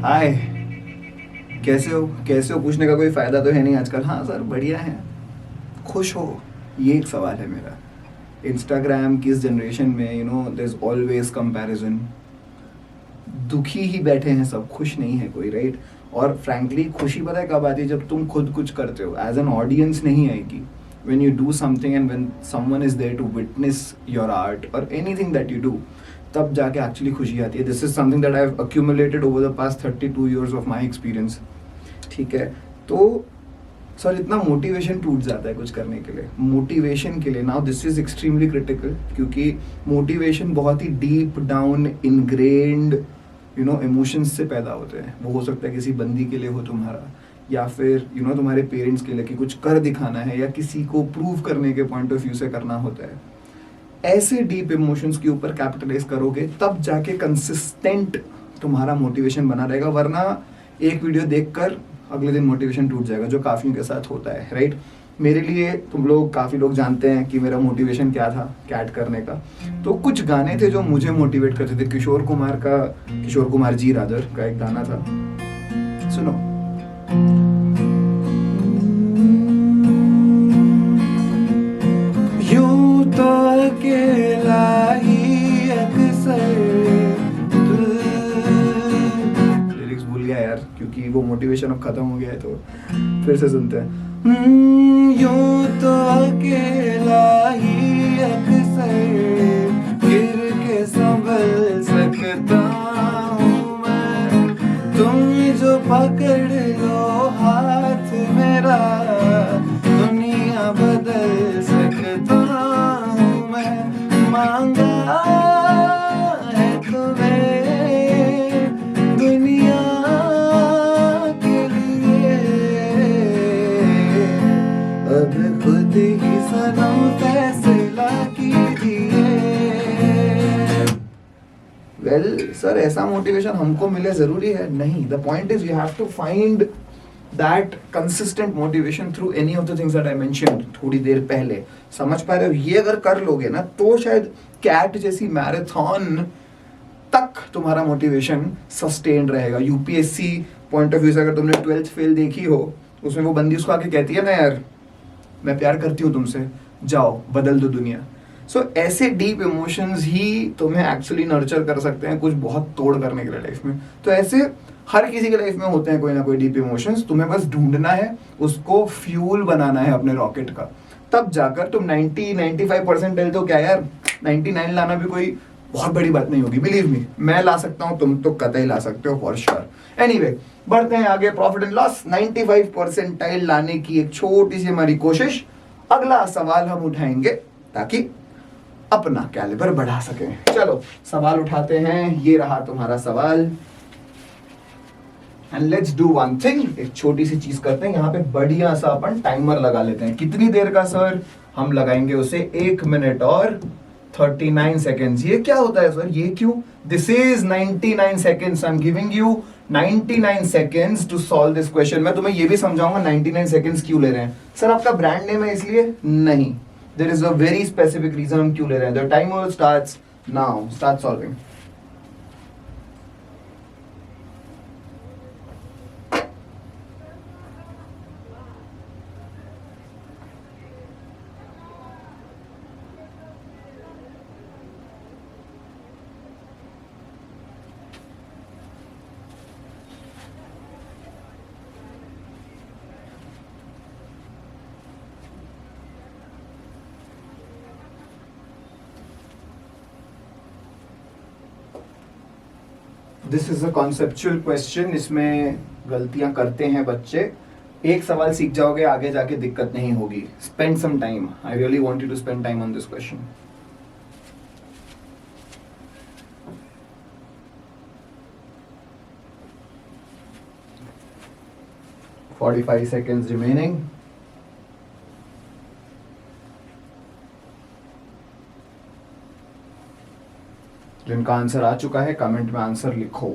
हाय, कैसे हो पूछने का कोई फ़ायदा तो है नहीं आजकल। हाँ सर बढ़िया है। खुश हो, ये एक सवाल है मेरा। इंस्टाग्राम की इस जनरेशन में देयर इज ऑलवेज कंपैरिजन। दुखी ही बैठे हैं सब, खुश नहीं है कोई, राइट। और फ्रैंकली खुशी पता है कब आती है? जब तुम खुद कुछ करते हो, एज एन ऑडियंस नहीं आएगी। when you do something and when someone is there to witness your art or anything that you do, तब जाके एक्चुअली खुशी आती है। This is something that I have accumulated over the past 32 years of my experience। ठीक है, तो sir इतना motivation टूट जाता है कुछ करने के लिए, मोटिवेशन के लिए। Now this is extremely critical, क्योंकि मोटिवेशन बहुत ही डीप डाउन इनग्रेन्ड इमोशंस से पैदा होते हैं। वो हो सकता है किसी बंदी के लिए हो तुम्हारा, या फिर तुम्हारे पेरेंट्स के लिए कि कुछ कर दिखाना है, या किसी को प्रूव करने के पॉइंट ऑफ व्यू से करना होता है। ऐसे डीप इमोशंस के ऊपर कैपिटलाइज करोगे तब जाके कंसिस्टेंट तुम्हारा मोटिवेशन बना रहेगा, वरना एक वीडियो देखकर अगले दिन मोटिवेशन टूट जाएगा, जो काफ़ियों के साथ होता है, राइट। मेरे लिए काफ़ी लोग जानते हैं कि मेरा मोटिवेशन क्या था कैट करने का। तो कुछ गाने थे जो मुझे मोटिवेट करते थे। किशोर कुमार जी रादर का एक गाना था, सुनो। यूं तो अकेला ही अक्सर, लिरिक्स भूल गया यार, क्योंकि वो मोटिवेशन अब खत्म हो गया है, तो फिर से सुनते हैं। यूं तो अकेला ही अक्सर गिर के संभल सकता हूँ मैं, तुम जो पकड़ लो हाथ मेरा, दुनिया बदल सकता हूँ मैं। मांगा है तुम्हें दुनिया के लिए, अब खुद ही सनम फैसला कीजिए। वेल सर, ऐसा मोटिवेशन हमको मिले जरूरी है? नहीं। The point is you have to find that consistent motivation through any of the things that I mentioned थोड़ी देर पहले। समझ पा रहे हो? ये अगर कर लोगे ना, तो शायद कैट जैसी मैराथन तक तुम्हारा मोटिवेशन सस्टेन्ड रहेगा। यूपीएससी पॉइंट ऑफ व्यू से अगर तुमने 12th फेल देखी हो, उसमें वो बंदी उसको आके कहती है ना, यार मैं प्यार करती हूँ तुमसे, जाओ बदल दो दुनिया। सो ऐसे डीप इमोशंस ही तुम्हें एक्चुअली नर्चर कर सकते हैं कुछ बहुत तोड़ करने के लिए लाइफ में। तो ऐसे हर किसी के लाइफ में होते हैं कोई ना कोई डीप इमोशंस। तुम्हें बस ढूंढना है, उसको फ्यूल बनाना है अपने रॉकेट का, तब जाकर तुम 90-95 परसेंटाइल, तो क्या यार 99 लाना भी कोई बहुत बड़ी बात नहीं होगी। बिलीव मी, मैं ला सकता हूँ, तुम तो कतई ला सकते हो फॉर श्योर। एनीवे, बढ़ते हैं आगे। प्रॉफिट एंड लॉस 95 परसेंटाइल लाने की एक छोटी सी हमारी कोशिश। अगला सवाल हम उठाएंगे ताकि अपना कैलिबर बढ़ा सकें। चलो सवाल उठाते हैं। ये रहा तुम्हारा सवाल, and let's do one thing. एक छोटी सी चीज करते हैं, यहाँ पे बढ़िया सा अपन टाइमर लगा लेते हैं। कितनी देर का सर? हम लगाएंगे उसे 1 मिनट और 39 सेकेंड्स। ये क्या होता है सर? ये क्यों? This is 99 seconds. I am giving you 99 seconds to solve this question. मैं तुम्हें ये भी समझाऊंगा 99 सेकेंड्स क्यों ले रहे हैं। सर आपका ब्रांड नेम है इसलिए? नहीं, there is a very specific reason हम क्यों ले रहे हैं। The timer starts now. Start solving. This is a conceptual question. इसमें गलतियां करते हैं बच्चे। एक सवाल सीख जाओगे, आगे जाके दिक्कत नहीं होगी। Spend some time. I really want you to spend time on this question. Forty-five seconds remaining. जिनका आंसर आ चुका है कमेंट में आंसर लिखो।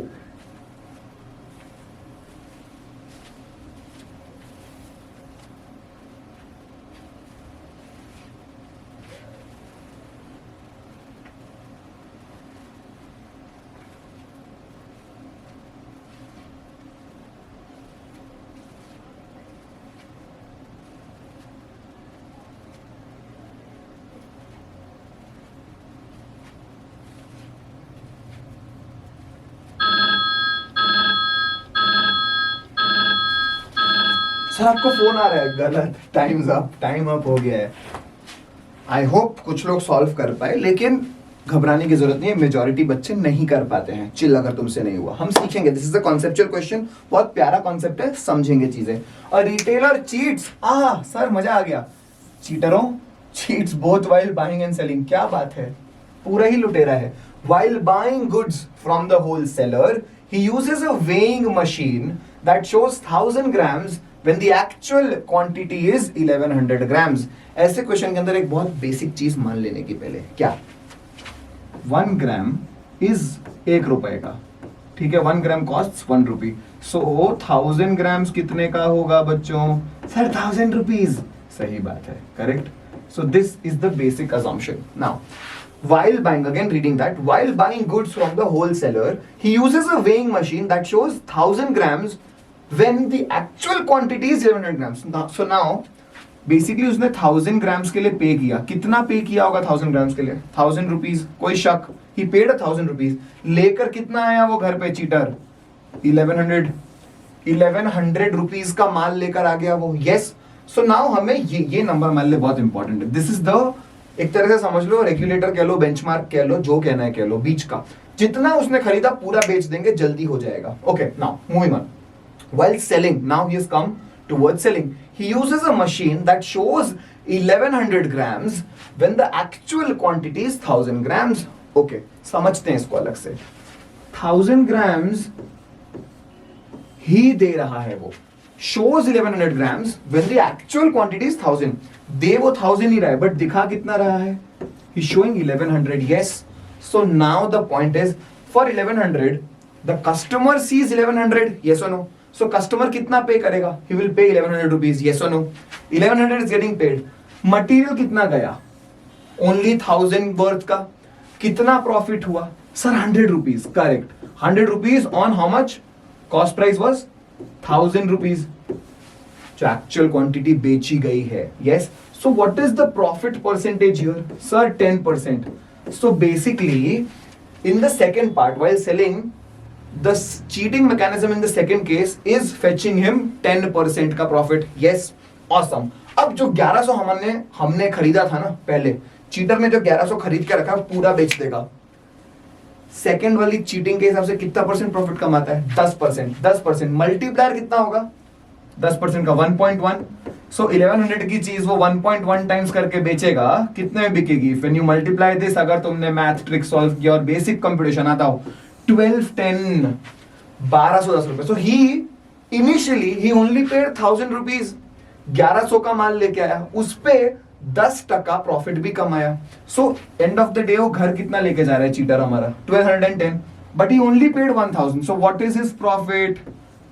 सर आपको फोन आ रहा है, गलत, टाइम अप हो गया है। आई होप कुछ लोग सॉल्व कर पाए, लेकिन घबराने की जरूरत नहीं है, मेजॉरिटी बच्चे नहीं कर पाते हैं। चिल अगर तुमसे नहीं हुआ, हम सीखेंगे। This is the conceptual question, बहुत प्यारा कॉन्सेप्ट है, समझेंगे चीजें। और रिटेलर चीट्स, सर मजा आ गया। चीटरों cheats both while buying and selling, क्या बात है, पूरा ही लुटेरा है। While buying goods from the wholesaler he uses a weighing machine that shows 1000 grams when the actual quantity is 1100 grams। ऐसे क्वेश्चन के अंदर एक बहुत बेसिक चीज मान लेने की पहले, क्या 1 ग्राम इज 1 रुपए का, ठीक है, 1 ग्राम कॉस्ट 1 रुपी। सो 1000 ग्राम्स कितने का होगा बच्चों? सर 1000 रुपीज, सही बात है, correct. So this is the basic assumption। Now while buying, again reading that, while buying goods from the wholesaler, he uses a weighing machine that shows 1000 grams when the actual quantity is 1100 grams। So now basically उसने 1000 grams के लिए पे किया, कितना पे किया होगा 1000 grams के लिए? 1000 रुपीज, कोई शक? he paid 1000 रुपीज, लेकर कितना आया वो घर पे चीटर? 1100 रुपीज का माल लेकर आ गया वो। यस, सो नाउ हमें ये नंबर मान ले, बहुत इंपॉर्टेंट है। दिस इज द, एक तरह से समझ लो रेगुलेटर कह लो, बेंचमार्क कह लो, जो कहना है कह लो, बीच का। जितना उसने खरीदा पूरा बेच देंगे, जल्दी हो जाएगा। Okay, now moving on. While selling, now he has come towards selling, he uses a machine that shows 1100 grams when the actual quantity is 1000 grams। Okay, समझते हैं इसको अलग से। 1000 grams ही दे रहा है वो, shows 1100 grams when the actual quantity is 1000। दे वो 1000 ही रहा है, बट दिखा कितना रहा है? He's showing 1100। Yes, so now the point is, for 1100 the customer sees 1100, yes or no? So customer कितना पे करेगा? He will pay 1100 rupees, yes or no? 1100 is getting paid। Material कितना गया? Only 1000 वर्थ का। कितना प्रॉफिट हुआ? Sir 100 rupees, correct. 100 rupees on how much? Cost price was 1000 rupees, जो actual quantity बेची गई है। Yes, so what is the profit percentage here? Sir 10%। So basically in the second part, while selling, the cheating mechanism in the second case is fetching him 10% का profit. Yes, awesome. अब जो 1100 हमने खरीदा था ना पहले, चीटर ने जो 1100 खरीद के रखा पूरा बेच देगा। सेकेंड वाली चीटिंग के हिसाब से कितना परसेंट प्रॉफिट कमाता है? 10%। 10% मल्टीप्लायर कितना होगा? 10% का 1.1। सो 1100 की चीज वो 1.1 टाइम्स करके बेचेगा, कितने में बिकेगी? व्हेन यू मल्टीप्लाई दिस, अगर तुमने मैथ ट्रिक सॉल्व किया और बेसिक कंप्यूटेशन आता हो, 1210, 1210 रुपए। So he initially he only paid 1000 rupees, 1100 का माल लेके आया, उस पे 10% प्रॉफिट भी कमाया। So end of the day वो घर कितना लेके जा रहा है चीटर हमारा? 1210, but he only paid 1000। So what is his profit?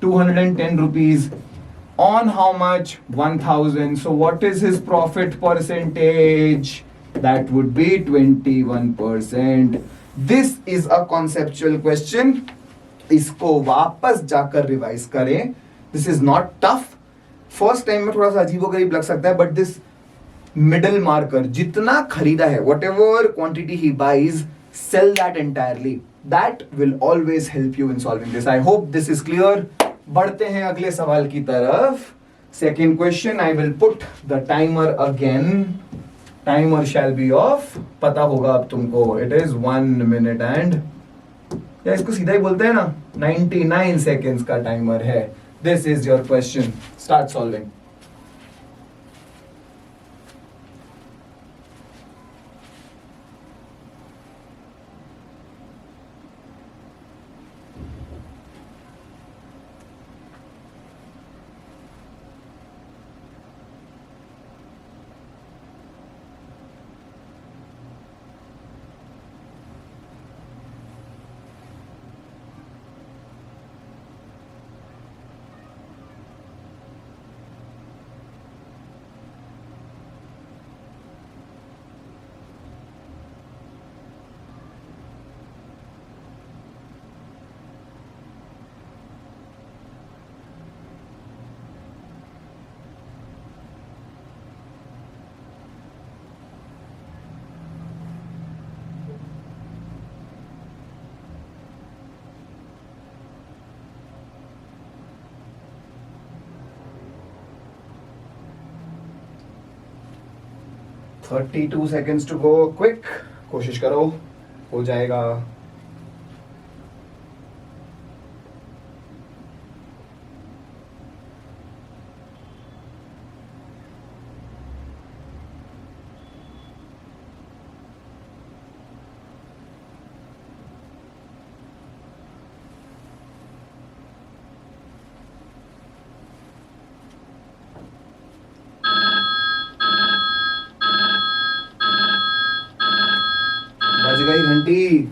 210 rupees on how much? 1000। so what is his profit percentage? That would be 21%। this is a conceptual question, इसको वापस जाकर रिवाइज करें। this is not tough। First time में थोड़ा सा अजीबोगरीब लग सकता है, बट दिस मिडल मार्कर, जितना खरीदा है, whatever quantity he buys, sell that entirely। that will always help you in solving this। I hope this is clear। बढ़ते हैं अगले सवाल की तरफ। Second question, I will put the timer again. Timer shall be of, पता होगा अब तुमको, इट इज 1 मिनट एंड, या इसको सीधा ही बोलते हैं ना, 99 सेकेंड्स का टाइमर है। This is your question, start solving. 32 seconds to go. Quick, कोशिश करो, हो जाएगा. बज गई घंटी.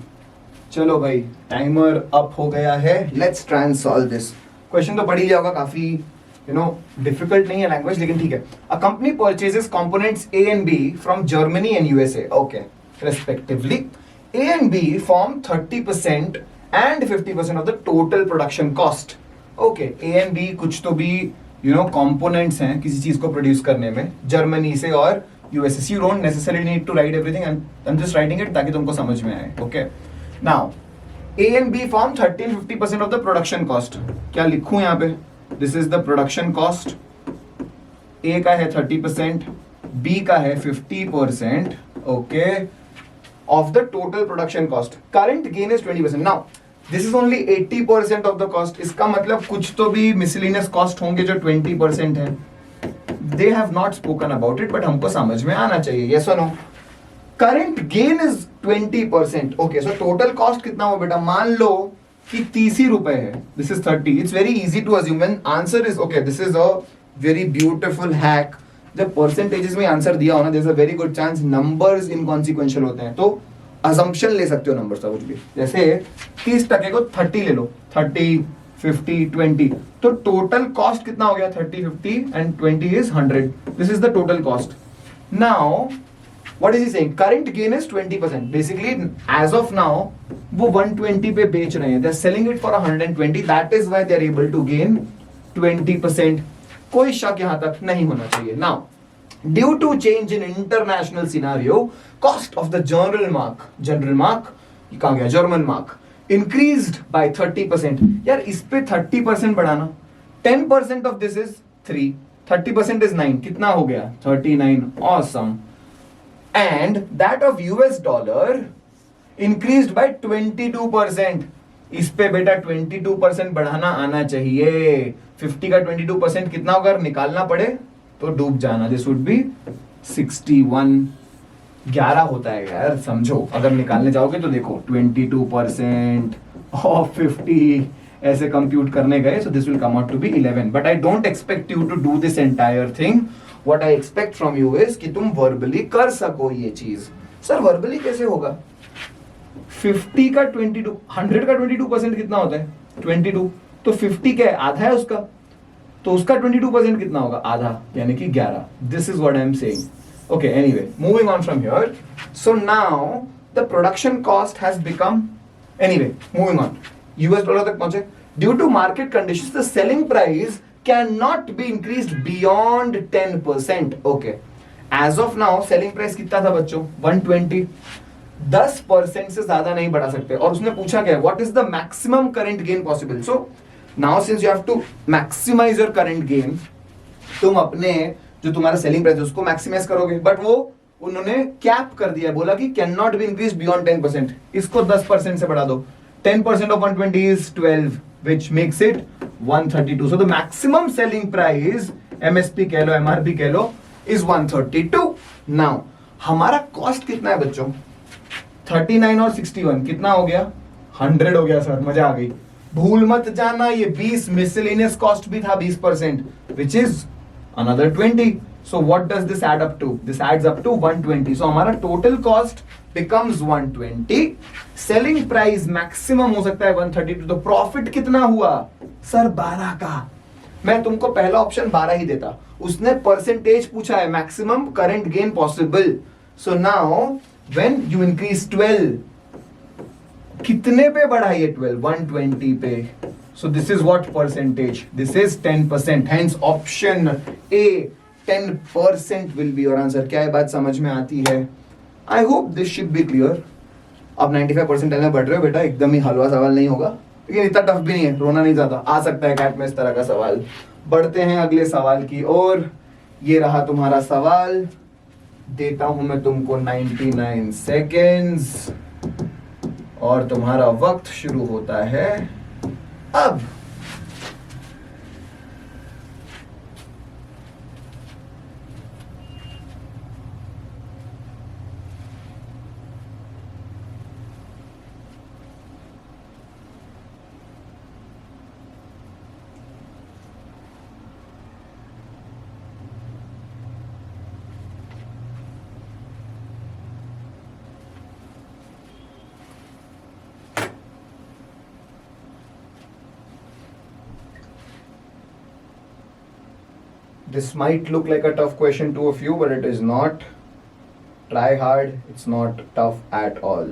चलो भाई, टाइमर अप हो गया है. Let's try and solve this. Question तो पढ़ ही लिया होगा, काफी डिफिकल्ट नहीं है लैंग्वेज, लेकिन ठीक है. A company purchases components A and B from Germany and USA, okay, respectively. A and B form 30% and 50% of the total production cost. Okay, A and B कुछ तो भी कंपोनेंट्स हैं किसी चीज को प्रोड्यूस करने में, जर्मनी से और USA. You don't necessarily need to write everything, I am just writing it ताकि तुमको समझ में आए. Okay, now A and B form 30-50% of the production cost. क्या लिखूं यहाँ पे? This is the production cost. A का है 30%, B का है 50%, okay, of the total production cost. Current gain is 20%. Now, this is only 80% of the cost. इसका मतलब कुछ तो भी miscellaneous cost होंगे जो 20% है. They have not spoken about it, but हमको समझ में आना चाहिए. Yes or no? Current gain is 20%. Okay, so total cost कितना हो बेटा? मान लो कि 30 रुपए है. This is 30. It's very easy to assume when answer is okay. This is a very beautiful hack. जब percentages में आंसर दिया हो ना, there's a very good chance numbers inconsequential होते हैं. तो assumption ले सकते हो numbers का कुछ भी. जैसे 30% को 30 ले लो. 30, 50, 20. तो total cost कितना हो गया? 30, 50 and 20 is 100. This is the total cost. Now what is he saying? Current gain is 20%. Basically, as of now, वो 120 पे बेच रहे हैं. They're selling it for 120. That is why they're able to gain 20%. कोई शक यहाँ तक नहीं होना चाहिए. Now, due to change in international scenario, cost of the general mark, ये कहाँ गया? German mark, increased by 30%. यार इस पे 30% बढ़ाना. 10% of this is 3. 30% is 9. कितना हो गया? 39. Awesome. And that of US dollar increased by 22%. इस पे बेटा 22% बढ़ाना आना चाहिए. 50 का 22% कितना होगा? निकालना पड़े तो डूब जाना. This would be 61. 11 होता है यार, समझो. अगर निकालने जाओगे तो देखो 22% of 50 ऐसे कंप्यूट करने गए. So this will come out to be 11. But I don't expect you to do this entire thing. What I expect from you is कि तुम verbally कर सको ये चीज. सर verbally कैसे होगा? 50 का 22, 100 का 22% कितना होता है? 22. तो 50 क्या है? आधा है उसका. तो उसका 22% कितना होगा? आधा, यानी कि 11. This is what I am saying. Okay, anyway, moving on from here. So now the production cost has become, anyway, moving on. US dollar तक पहुंचे. Due to market conditions, the selling price cannot be increased beyond 10%. Okay. As of now, selling price कितना था बच्चों? 120. 10% से ज्यादा नहीं बढ़ा सकते. और उसने पूछा क्या? What is the maximum current gain possible? So now since you have to maximize your current gain, तुम अपने जो तुम्हारा selling price है उसको maximize करोगे. But वो उन्होंने कैप कर दिया, बोला कि cannot be increased beyond 10%. इसको 10% से बढ़ा दो. 10% of 120 is 12, which makes it 132. So the maximum selling price, MSP कह लो, MRP कह लो, is 132. Now हमारा कॉस्ट कितना है बच्चों? 39 और 61 कितना हो गया? 100 हो गया सर. मजा आ गई. भूल मत जाना ये 20 मिसलेनियस कॉस्ट भी था 20%, which is another 20. So what does this add up to? This adds up to 120. So हमारा total cost becomes 120. Selling price maximum हो सकता है 132. तो प्रॉफिट कितना हुआ सर? 12 का. मैं तुमको पहला ऑप्शन 12 ही देता. उसने परसेंटेज पूछा है, maximum current gain possible. So now when you increase 12, कितने पे बढ़ाइए 12? 120 पे. So this is what percentage? This is 10%. Hence option A 10% will be your answer. क्या ये बात समझ में आती है? I hope this should be clear. अब 95% में बढ़ रहे हो बेटा, एकदम ही हलवा सवाल नहीं होगा, लेकिन इतना टफ भी नहीं है, रोना नहीं ज्यादा. आ सकता है कैट में इस तरह का सवाल. बढ़ते हैं अगले सवाल की ओर. ये रहा तुम्हारा सवाल. देता हूं मैं तुमको 99 सेकेंड्स और तुम्हारा वक्त शुरू होता है अब। This might look like a tough question to a few, but it is not. Try hard, it's not tough at all.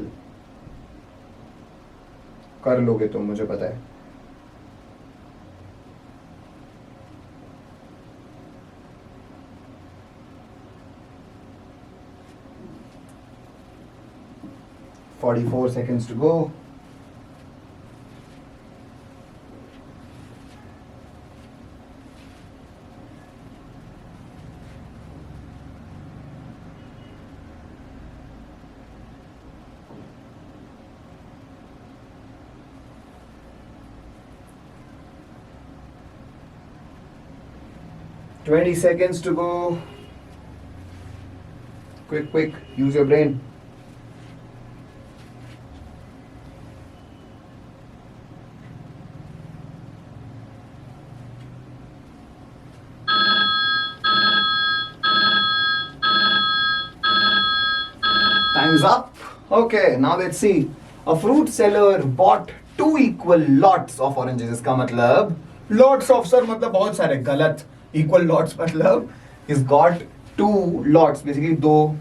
कर लोगे तुम, मुझे पता है। "44 seconds to go." 20 seconds to go. Quick, use your brain. Time's up. Okay, now let's see. A fruit seller bought 2 equal lots of oranges. इसका मतलब lots of sir मतलब बहुत सारे, गलत। Equal lots मतलब he's got 2 lots, basically 2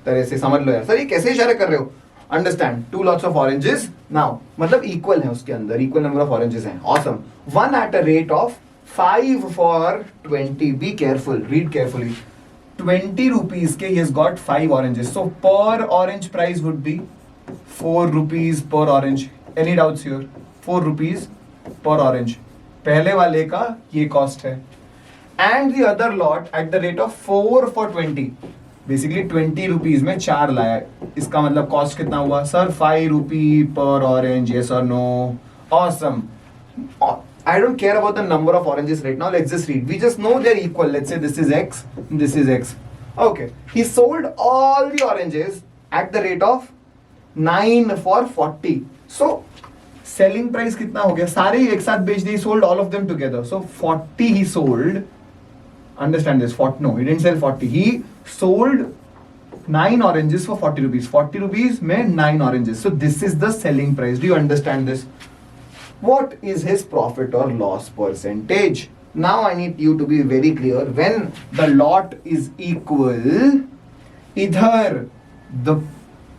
तरह से समझ लो यार। सर ये कैसे इशारे कर रहे हो? Understand, 2 lots of oranges. Now मतलब equal है उसके अंदर, equal number of oranges हैं। Awesome. One at a rate of 5 for 20. Be careful, read carefully. 20 rupees के he has got 5 oranges. So per orange price would be 4 rupees per orange. Any doubts here? 4 rupees per orange. पहले वाले का ये cost है. And the other lot at the rate of 4 for 20. Basically 20 rupees में 4 लाया. इसका मतलब cost कितना हुआ? Sir 5 rupee per orange. Yes or no? Awesome. I don't care about the number of oranges right now. Let's just read. We just know they're equal. Let's say this is X, this is X. Okay. He sold all the oranges at the rate of 9 for 40. So, selling price कितना हो गया? सारे एक साथ बेच दिए. He sold all of them together. So, 40 he sold. Understand this. 40, no, he didn't sell 40. He sold 9 oranges for 40 rupees. 40 rupees में 9 oranges. So, this is the selling price. Do you understand this? What is his profit or loss percentage? Now I need you to be very clear. When the lot is equal, either the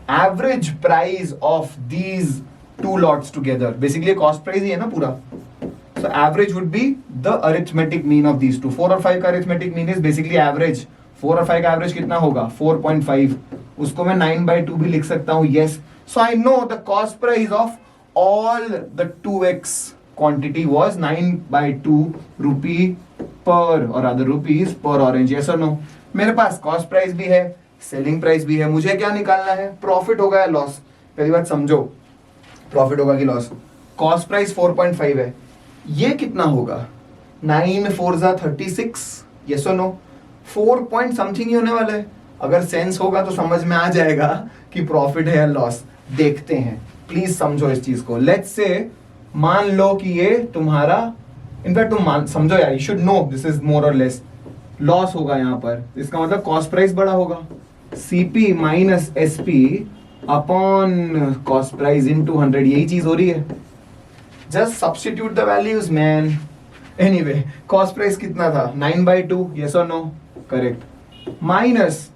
average price of these 2 lots together, basically cost price ही है ना पूरा. So average would be the arithmetic mean of these two. 4 और 5 का arithmetic mean is basically average. 4 और 5 का average कितना होगा? 4.5. उसको मैं 9/2 भी लिख सकता हूँ. Yes. So I know the cost price of all the 2x quantity was 9/2 rupee per or other rupees per orange. Yes or no? मेरे पास cost price भी है, selling price भी है. मुझे क्या निकालना है? Profit होगा या loss? पहली बात समझो, profit होगा कि loss? Cost price 4.5 है. ये कितना होगा? 9 4 36. Yes or no? 4 point something ही होने वाला है. अगर सेंस होगा तो समझ में आ जाएगा कि प्रॉफिट है या लॉस. देखते हैं, प्लीज समझो इस चीज को. लेट्स से मान लो कि ये तुम्हारा, इनफैक्ट तुम समझो यार, you should know this is more और लेस. लॉस होगा यहाँ पर, इसका मतलब कॉस्ट प्राइस बड़ा होगा. CP minus SP upon cost price into 100. यही चीज हो रही है. Just substitute the values man. Anyway, cost price कितना था? 9/2. यस और no? Correct. Minus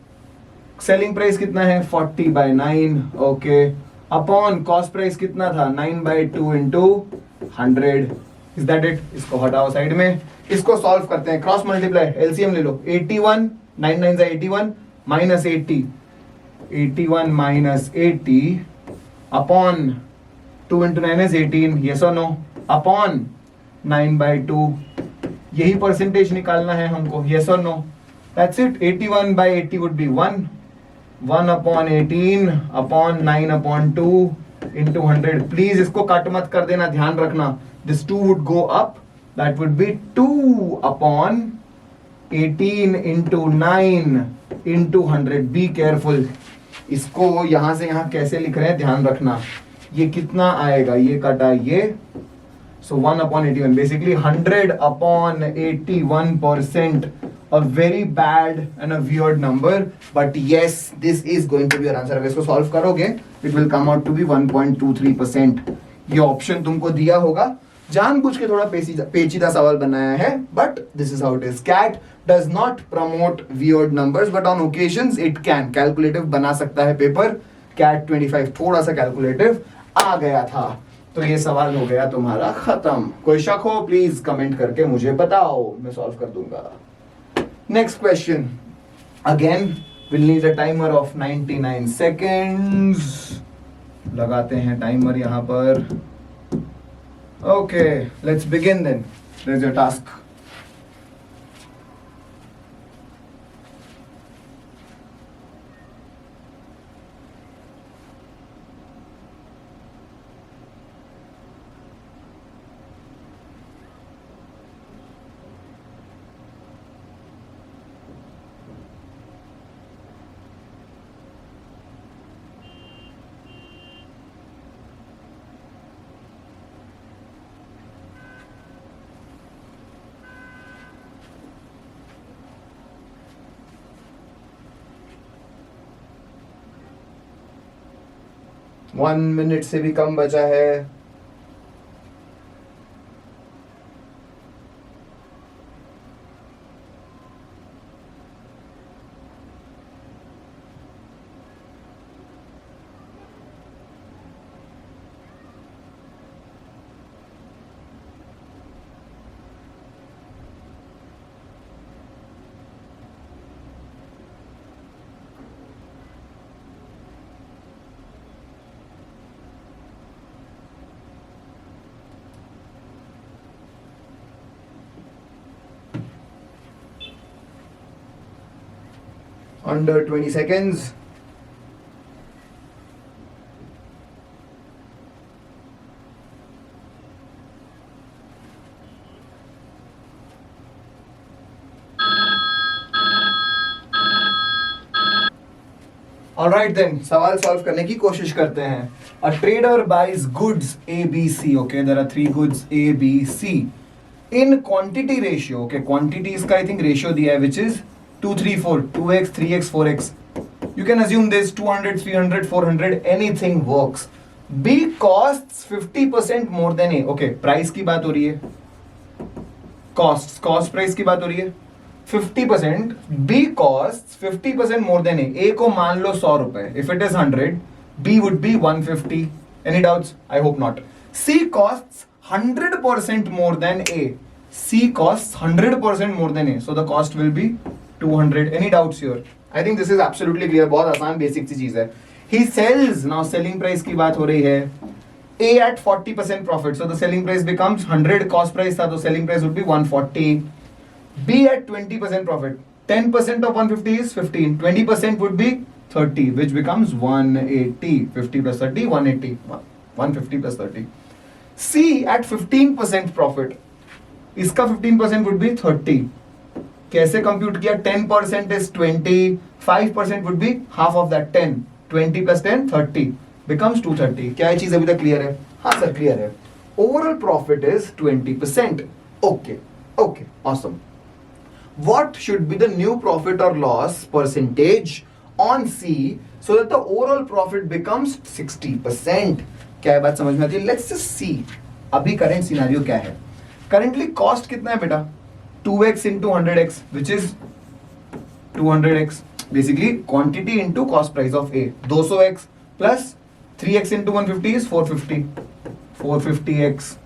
selling price कितना है? 40/9. ओके. अपॉन कॉस्ट प्राइस कितना था? 9/2 इंटू 100. Is that it? इसको हटाओ साइड में. इसको सॉल्व करते हैं. क्रॉस मल्टीप्लाई, एलसीएम ले लो. 81 9 9 81 minus 80. 81 minus 80 upon 2 into 9 is 18. Yes और नो? अपॉन 9/2. यही परसेंटेज निकालना है हमको. यस और no? That's it. 81/80 would be 1. 1/18 upon 9/2 into 100. Please इसको कट मत कर देना, ध्यान रखना. This 2 would go up, that would be 2/18 into 9 into 100. Be careful. इसको यहां से यहां कैसे लिख रहे हैं ध्यान रखना. ये कितना आएगा, ये कटा ये, so 1/81, basically 100/81%. A very bad and a weird number, but yes, this is going to be your answer. अगर इसको solve करोगे, it will come out to be 1.23%. ये option तुमको दिया होगा, जानबूझ के थोड़ा पेचीदा सवाल बनाया है, but this is how it is. CAT does not promote weird numbers, but on occasions it can. Calculative बना सकता है पेपर. CAT 25 थोड़ा सा calculative आ गया था. तो ये सवाल हो गया तुम्हारा खत्म. कोई शक हो प्लीज कमेंट करके मुझे बताओ, मैं सॉल्व कर दूंगा. Next question. Again will need a timer of 99 seconds. लगाते हैं टाइमर यहां पर. Okay, let's begin then. There is your task. One minute से भी कम बचा है. Under 20 seconds. Alright then, सवाल सॉल्व करने की कोशिश करते हैं. A trader buys goods A, B, C. Okay, there are 3 goods A, B, C. In quantity ratio, okay, quantity इसका I think ratio दिया है, which is 2, 3, 4, 2x, 3x, 4x. You can assume this 200, 300, 400, anything works. B costs 50% more than A. Okay, price की बात हो रही है. Cost price की बात हो रही है. 50%. B costs 50% more than A. A को मान लो 100 रुपए. If it is 100, B would be 150. Any doubts? I hope not. C costs 100% more than A. C costs 100% more than A. So the cost will be 200. Any doubts here? I think this is absolutely clear. बहुत आसान basic सी चीज है. He sells. Now selling price की बात हो रही है. A at 40% profit. So the selling price becomes 100. Cost price था तो selling price would be 140. B at 20% profit. 10% of 150 is 15. 20% would be 30, which becomes 180. 50 plus 30, 180. 150 plus 30. C at 15% profit. इसका 15% would be 30. कैसे compute किया? 10% is 20, 5% would be half of that 10. 20 plus 10, 30 becomes 230. क्या ये चीज अभी तक क्लियर है? हाँ सर क्लियर है. Overall profit is 20%. Okay, awesome. What should be the new profit or loss percentage on C so that the overall profit becomes 60%? क्या बात समझ में आती है? Let's just see. अभी करंट सिनेरियो क्या है? Currently cost कितना है बेटा? 2x into 100x, which is 200x. Basically quantity into cost price of A. 200x plus 3x into 150 is 450. 450x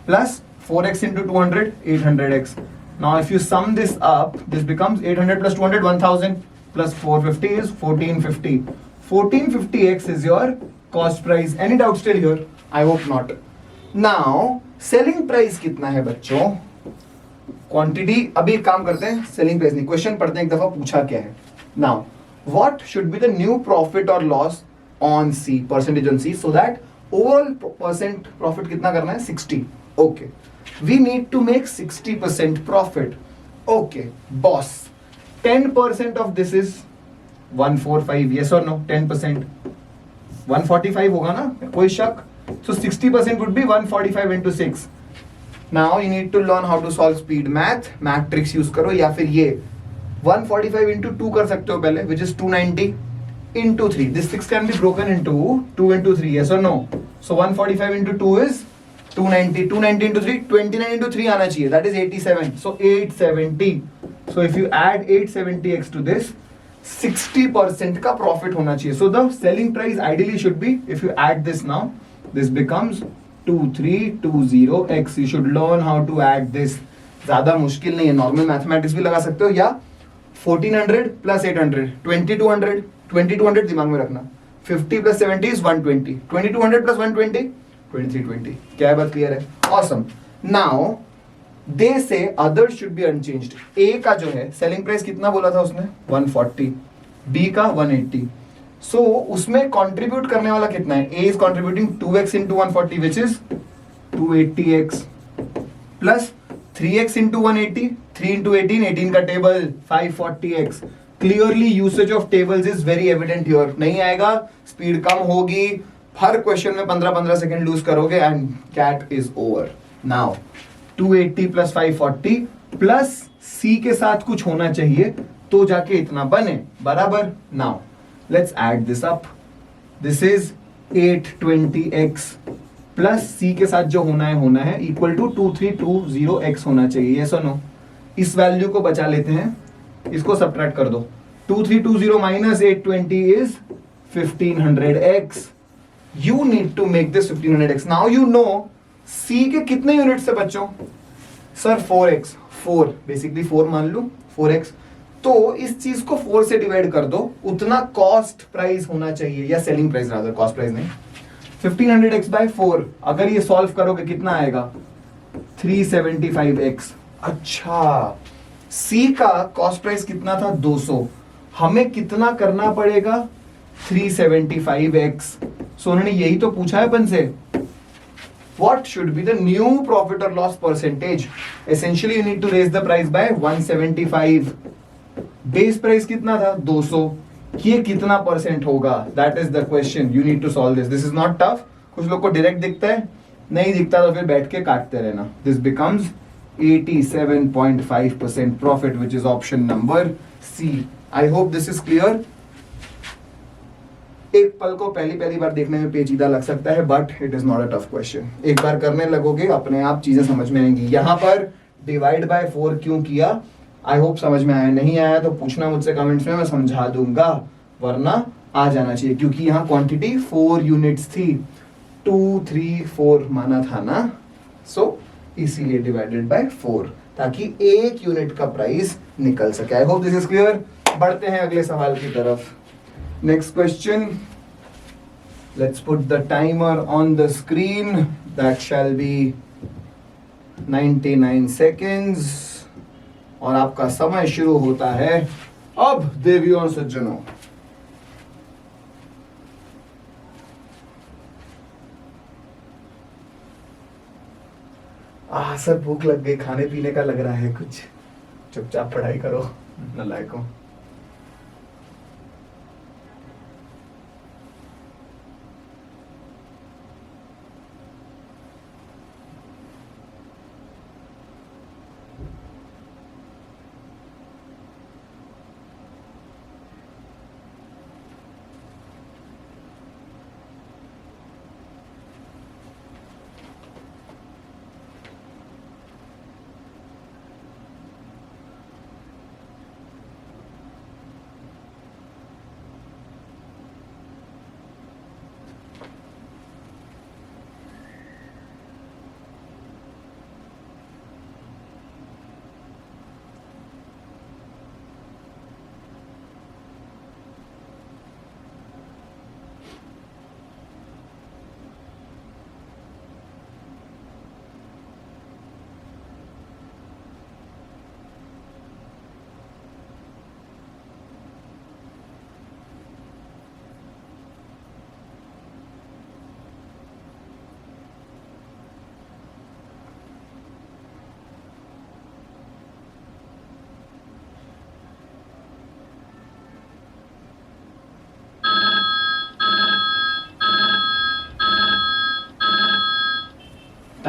plus 4x into 200, 800x. Now if you sum this up, this becomes 800 plus 200, 1000 plus 450 is 1450. 1450x is your cost price. Any doubt still here? I hope not. Now selling price कितना है बच्चों? Quantity. अभी एक काम करते हैं, selling price नहीं, question पढ़ते हैं एक दफा पूछा क्या है. Now what should be the new profit or loss on C, percentage on C, so that overall percent profit कितना करना है 60. Okay, we need to make 60% profit. Okay, boss, 10% of this is 145. Yes or no? 10%. 145 होगा ना, कोई शक? So 60% would be 145 into 6. Now you need to learn how to solve speed math. Matrix use करो या फिर ये 145 into 2 कर सकते हो पहले, which is 290 into 3. This 6 can be broken into 2 into 3. Yes or no? So 145 into 2 is 290. 290 into 3, 29 into 3 आना चाहिए. That is 87. So 870. So if you add 870x to this, 60% का profit होना चाहिए. So the selling price ideally should be, if you add this now, this becomes 2320x. You should learn how to add this. ज्यादा मुश्किल नहीं है, normal mathematics भी लगा सकते हो, या 1400 प्लस 800 2200. 2200 दिमाग में रखना. 50 प्लस 70 is 120. 2200 प्लस 120 2320. क्या है, बात क्लियर है? Awesome. Now they say others should be unchanged. A का जो है सेलिंग प्राइस कितना बोला था उसने? 140. B का 180. So उसमें कंट्रीब्यूट करने वाला कितना है? A is contributing 2x into 140, which is 280x, plus 3x into 180, 3 into 18, 18 का table 540x. Clearly usage of tables is very evident here. नहीं आएगा, स्पीड कम होगी, हर क्वेश्चन में 15-15 सेकंड लूज करोगे and cat is over. Now 280 plus 540 plus C के साथ कुछ होना चाहिए तो जाके इतना बने, बराबर. Now let's add this up. This is 820x plus C के साथ जो होना है equal to 2320x होना चाहिए. Yes or no? इस वैल्यू को बचा लेते हैं, इसको सब्ट्रैक्ट कर दो. 2320 minus 820 is 1500x. You need to make this 1500x. Now you know C के कितने यूनिट से बच्चों? Sir 4x. 4 बेसिकली 4 मान लो, 4x. तो इस चीज को 4 से डिवाइड कर दो, उतना कॉस्ट प्राइस होना चाहिए, या selling price rather, cost price नहीं. 1500x by 4 अगर ये सॉल्व करोगे कितना आएगा? 375x. अच्छा, C का कॉस्ट प्राइस कितना था? 200. हमें कितना करना पड़ेगा? 375x. सो उन्होंने यही तो पूछा है अपन से. What should be the new profit or loss percentage? Essentially you need to raise the price by 175. Base price कितना था? 200. ये कितना परसेंट होगा? That is the question. You need to solve this. This is not tough. कुछ लोग को direct दिखता है, नहीं दिखता तो फिर बैठ के काटते रहना. This becomes 87.5% profit, which is option number C. I hope this is clear. एक पल को पहली बार देखने में पेचीदा लग सकता है, but it is not a tough question. एक बार करने लगोगे अपने आप चीजें समझ में आएंगी. यहां पर डिवाइड बाय 4 क्यों किया? आई होप समझ में आया. नहीं आया तो पूछना मुझसे कमेंट्स में, मैं समझा दूंगा, वरना आ जाना चाहिए, क्योंकि यहाँ क्वांटिटी 4 यूनिट्स थी. 2 3 4 माना था ना, सो इसीलिए डिवाइडेड बाय 4, ताकि एक यूनिट का प्राइस निकल सके. आई होप दिस इज क्लियर. बढ़ते हैं अगले सवाल की तरफ. Next question. Let's put the timer on the screen. That shall be 99 seconds. और आपका समय शुरू होता है अब. देवियों और सज्जनों, सर भूख लग गई, खाने पीने का लग रहा है कुछ. चुपचाप पढ़ाई करो नालायकों.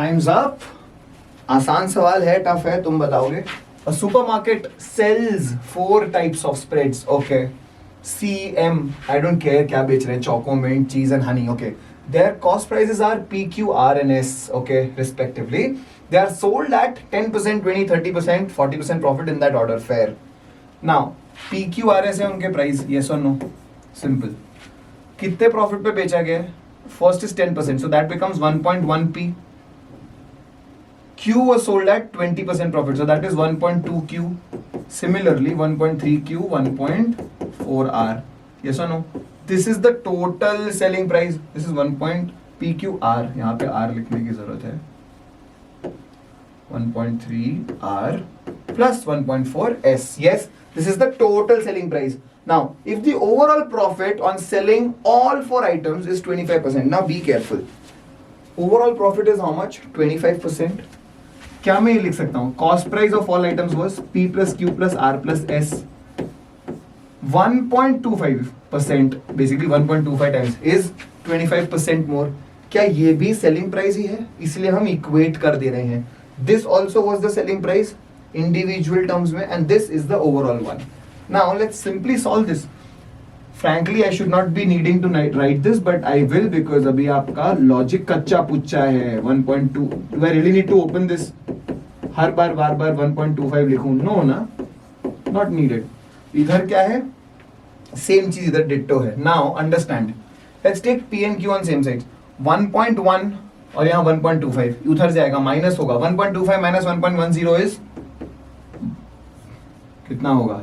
Times up. आसान सवाल है, टफ है, तुम बताओगे. A supermarket sells 4 types of spreads. Okay. CM. I don't care क्या बेच रहे हैं. Choco, mint, cheese and honey. Okay. Their cost prices are PQ, R and S. Okay. Respectively. They are sold at 10%, 20, 30%, 40% profit in that order. Fair. Now, PQ, R, S है उनके price. Yes or no? Simple. कितने profit पे बेचा गया है? First is 10%. So that becomes 1.1p. Q was sold at 20% profit, so that is 1.2Q. Similarly, 1.3Q, 1.4R. Yes or no? This is the total selling price. This is 1.PQR. यहाँ पे R लिखने की जरूरत है. 1.3R plus 1.4S. Yes, this is the total selling price. Now, if the overall profit on selling all 4 items is 25%, now be careful. Overall profit is how much? 25%. क्या मैं ये लिख सकता हूं? Cost price of all items was P plus Q plus R plus S. 1.25%, basically 1.25 times is 25% मोर. क्या ये भी selling price ही है? इसलिए हम इक्वेट कर दे रहे हैं. This also was the selling price individual terms में, and this is the overall one. Now let's simply solve this. Frankly, I should not be needing to write this, but I will because अभी आपका logic कच्चा पुच्चा है. 1.2. Do I really need to open this? हर बार 1.25 लिखूं? No ना, not needed. इधर क्या है? Same चीज इधर डिट्टो है. Now understand. Let's take P and Q on same sides. 1.1 और यहाँ 1.25 उधर जाएगा, माइनस होगा. 1.25 माइनस 1.10 इज कितना होगा?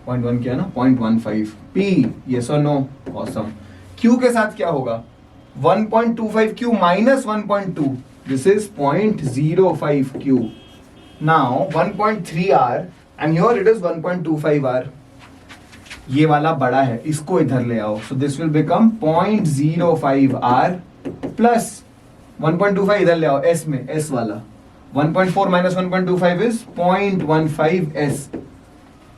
0.1 किया ना, 0.15 P. yes or no? Awesome. Q के साथ क्या होगा? 1.25 Q minus 1.2. This is 0.05 Q. Now 1.3 R and here it is 1.25 R. ये वाला बड़ा है, इसको इधर ले आओ. So this will become 0.05 R plus 1.25 इधर ले आओ S में, S वाला. 1.4 minus 1.25 is 0.15 S.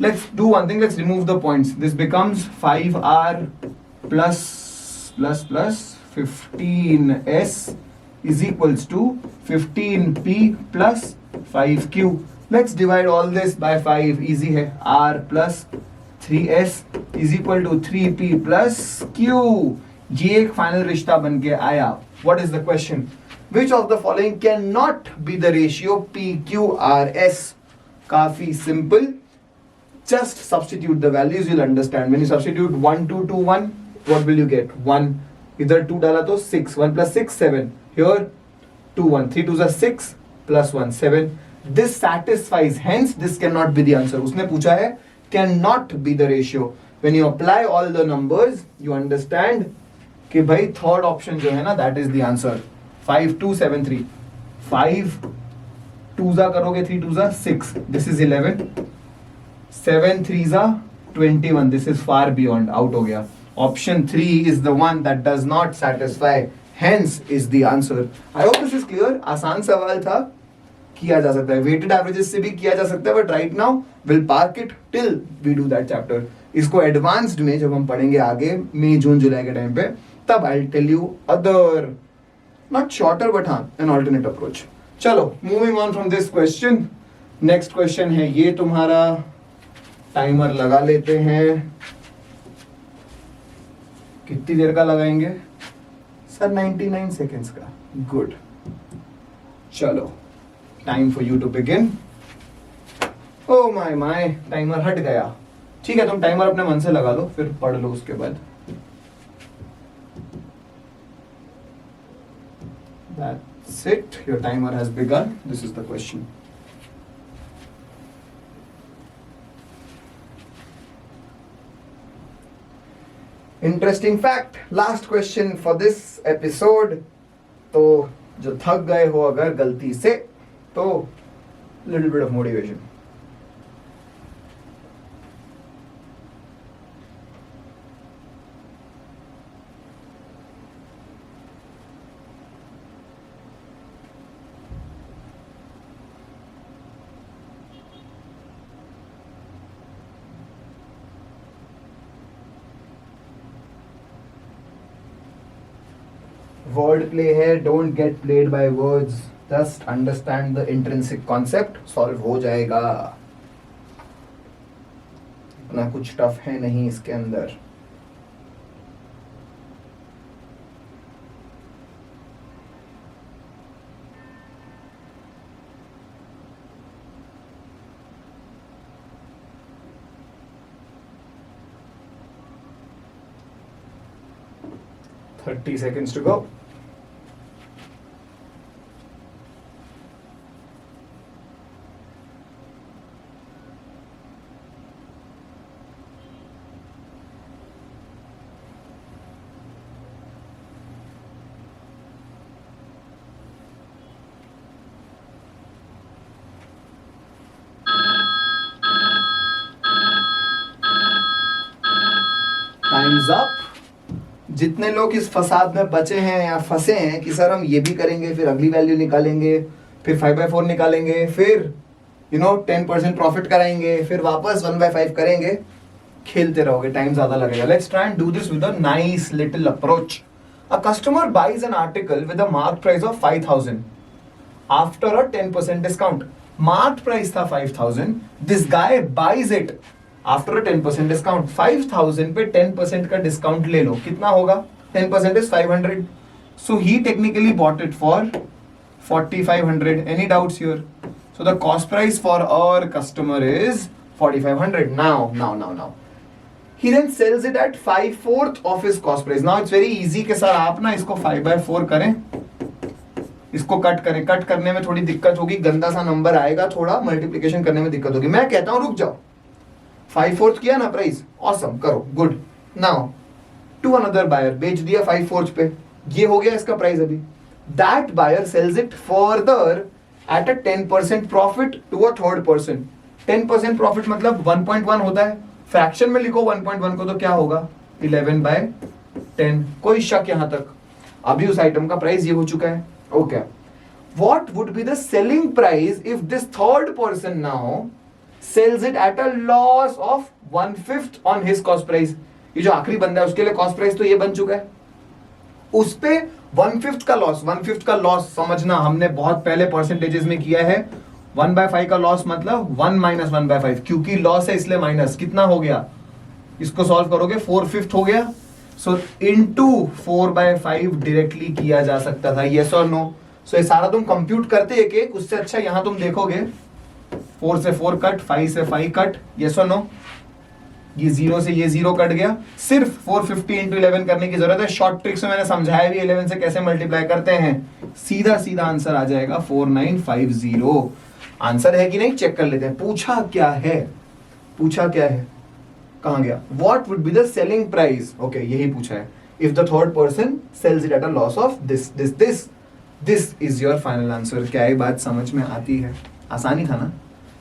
Let's do one thing. Let's remove the points. This becomes 5R plus 15S is equals to 15P plus 5Q. Let's divide all this by 5. Easy है. R plus 3S is equal to 3P plus Q. ये एक final रिश्ता बन के आया. What is the question? Which of the following cannot be the ratio PQRS? काफी simple. Just substitute the values, you'll understand. When you substitute 1, 2, 2, 1, what will you get? 1. Either 2 डाला तो 6. 1 plus 6, 7. Here 2, 1. 3 2s are 6 plus 1, 7. This satisfies. Hence, this cannot be the answer. उसने पूछा है cannot be the ratio. When you apply all the numbers, you understand कि भाई third option जो है ना, that is the answer. 5, 2, 7, 3. 5 2s करोगे, 3 2s 6. This is 11. 7 3s are 21. This is far beyond. Out हो गया. Option 3 is the one that does not satisfy. Hence is the answer. I hope this is clear. आसान सवाल था, किया जा सकता है. Weighted averages से भी किया जा सकता है, but right now we'll park it till we do that chapter. इसको advanced में जब हम पढ़ेंगे आगे मई जून जुलाई के टाइम पे, तब I'll tell you other, not shorter but हाँ, an alternate approach. चलो, moving on from this question. Next question है ये तुम्हारा. टाइमर लगा लेते हैं. कितनी देर का लगाएंगे सर? 99 सेकेंड्स का. गुड. चलो, time for you to begin. Oh my timer हट गया. ठीक है, तुम टाइमर अपने मन से लगा लो, फिर पढ़ लो उसके बाद. That's it. Your timer has begun. This is the question. Interesting fact, last question for this episode. तो जो थक गए हो अगर गलती से, तो little bit of motivation. Word play है, don't get played by words, just understand the intrinsic concept, solve हो जाएगा, इतना कुछ टफ है नहीं इसके अंदर। Thirty seconds to go. Time's up. जितने लोग इस फसाद में बचे हैं या फंसे हैं कि सर हम ये भी करेंगे, फिर अगली वैल्यू निकालेंगे, फिर 5/4 निकालेंगे, फिर 10% प्रॉफिट कराएंगे, फिर वापस 1/5 करेंगे, खेलते रहोगे, टाइम ज्यादा लगेगा। Let's try and do this with a nice little approach. A customer buys an article with a mark price of 5,000 after a 10% discount. Mark price था 5,000, this guy buys it after 10% discount. 5,000 पे 10% का discount ले लो, कितना होगा? 10% is 500, so he technically bought it for 4,500। Any doubts here? So the cost price for our customer is 4,500. Now he then sells it at 5/4 of his cost price. Now it's very easy कि sir आप ना इसको 5/4 करें, इसको cut करें, cut करने में थोड़ी दिक्कत होगी, गंदा सा नंबर आएगा, थोड़ा मल्टीप्लिकेशन करने में दिक्कत होगी। मैं कहता हूं रुक जाओ, 5/4 किया ना प्राइस, ऑसम, करो, good. Now to another buyer, बेच दिया 5/4 पे, ये हो गया इसका प्राइस अभी। That buyer sells it further at a 10% profit to a third person. 10% profit मतलब 1.1 होता है, फ्रैक्शन में लिखो 1.1 को तो क्या होगा? 11/10। कोई शक यहां तक? अभी उस आइटम का प्राइस ये हो चुका है। Okay, what would be the selling price if this third person now sells it at a loss of 1/5 on his cost price? ये जो आखिरी बंदा है उसके लिए कॉस्ट प्राइस तो ये बन चुका है, उस पे 1/5 का लॉस। 1/5 का लॉस समझना, हमने बहुत पहले परसेंटेजेस में किया है। 1/5 का लॉस मतलब 1 - 1/5, क्योंकि लॉस है इसलिए माइनस। कितना हो गया? इसको सॉल्व करोगे 4/5 हो गया, सो इनटू 4/5 डायरेक्टली किया जा सकता था, यस और नो? सो ये सारा तुम कंप्यूट करते एक एक, उससे अच्छा यहां तुम देखोगे 4 से 4 कट, 5 से 5 कट, यस और नो? ये 0 से ये 0 कट गया। सिर्फ 450 × 11 करने की जरूरत है। शॉर्ट ट्रिक्स में मैंने समझाया भी 11 से कैसे मल्टीप्लाई करते हैं। सीधा सीधा आंसर आ जाएगा 4950। आंसर है कि नहीं चेक कर लेते हैं। पूछा क्या है, पूछा क्या है, कहां गया? What would be the selling price? Okay, यही पूछा है। If the third person sells it at a loss of this is your final answer. क्या ये बात समझ में आती है? आसानी था ना?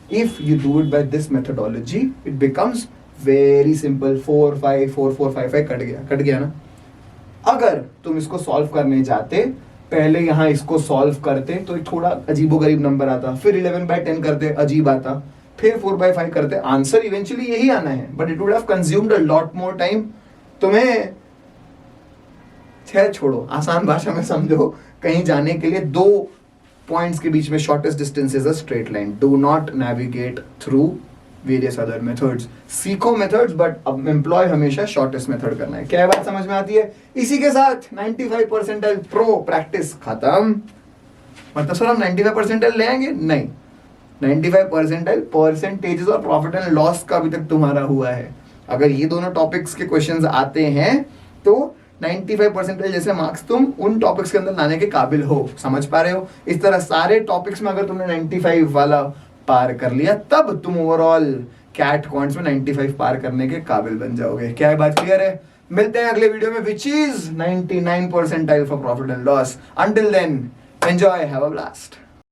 If you do it by this methodology, it becomes very simple. 4 5 4 4 5 5 cut गया ना? अगर तुम इसको सॉल्व करने जाते, पहले यहां इसको सॉल्व करते तो थोड़ा अजीबोगरीब नंबर आता, फिर 11/10 करते, अजीब आता, फिर 4/5 करते, आंसर इवेंचुअली यही आना है, but it would have consumed a lot more time. तुम्हें छोड़ो, आसान भाषा में समझो, कहीं जाने के लिए 2 पॉइंट्स के बीच में shortest distance is a straight line. Do not navigate through various other methods. सीखो मेथड्स, बट अब एम्प्लॉय हमेशा शॉर्टेस्ट मेथड करना है। क्या बात समझ में आती है? इसी के साथ 95 परसेंटाइल प्रो प्रैक्टिस खत्म। मतलब सर हम 95 परसेंटाइल ले आएंगे? नहीं, 95 परसेंटाइल परसेंटेजेस और प्रॉफिट एंड लॉस का अभी तक तुम्हारा हुआ है। अगर ये दोनों टॉपिक्स के क्वेश्चंस आते हैं तो 95 परसेंटेज जैसे मार्क्स तुम उन टॉपिक्स के अंदर लाने के काबिल हो। समझ पा रहे हो? इस तरह सारे टॉपिक्स में अगर तुमने 95 वाला पार कर लिया, तब तुम ओवरऑल कैट क्वांट्स में 95 पार करने के काबिल बन जाओगे। क्या है बात क्लियर है? मिलते हैं अगले वीडियो में, which is 99 percentile for profit and loss. Until then enjoy, have a blast.